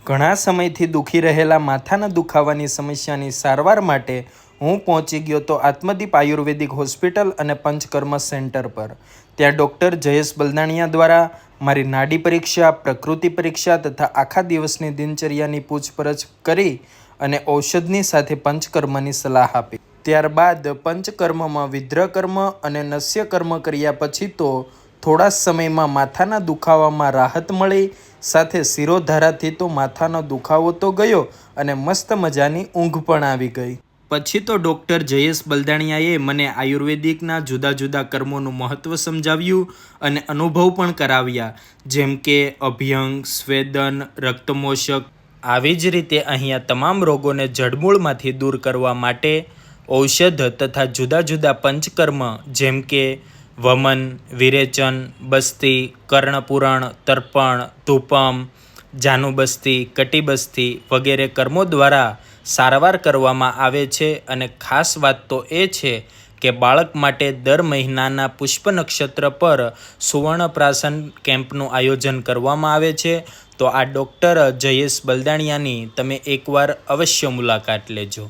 ઘણા સમયથી દુખી રહેલા માથાના દુખાવાની સમસ્યાની સારવાર માટે હું પહોંચી ગયો તો આત્મદીપ આયુર્વેદિક હોસ્પિટલ અને પંચકર્મ સેન્ટર પર. ત્યાં ડૉક્ટર જયેશ બલદાણિયા દ્વારા મારી નાડી પરીક્ષા, પ્રકૃતિ પરીક્ષા તથા આખા દિવસની દિનચર્યાની પૂછપરછ કરી અને ઔષધની સાથે પંચકર્મની સલાહ આપી. ત્યારબાદ પંચકર્મમાં વિદ્રકર્મ અને નસ્યકર્મ કર્યા પછી તો થોડા સમયમાં માથાના દુખાવામાં રાહત મળી. સાથે શિરોધારાથી તો માથાનો દુખાવો તો ગયો અને મસ્ત મજાની ઊંઘ પણ આવી ગઈ. પછી તો ડૉક્ટર જયેશ બલદાણિયાએ મને આયુર્વેદિકના જુદા જુદા કર્મોનું મહત્ત્વ સમજાવ્યું અને અનુભવ પણ કરાવ્યા, જેમ કે અભ્યંગ, સ્વેદન, રક્તમોષક. આવી જ રીતે અહીંયા તમામ રોગોને જડમૂળમાંથી દૂર કરવા માટે ઔષધ તથા જુદા જુદા પંચકર્મ જેમ કે વમન, વિરેચન, બસ્તી, કર્ણપુરાણ, તર્પણ, ધૂપમ, જાનુબસ્તી, કટિબસ્તી વગેરે કર્મો દ્વારા સારવાર કરવામાં આવે છે. અને ખાસ વાત તો એ છે કે બાળક માટે દર મહિનાના પુષ્પ નક્ષત્ર પર સુવર્ણપ્રાશન કેમ્પનું આયોજન કરવામાં આવે છે. તો આ ડૉક્ટર જયેશ બલદાણિયાની તમે એકવાર અવશ્ય મુલાકાત લેજો.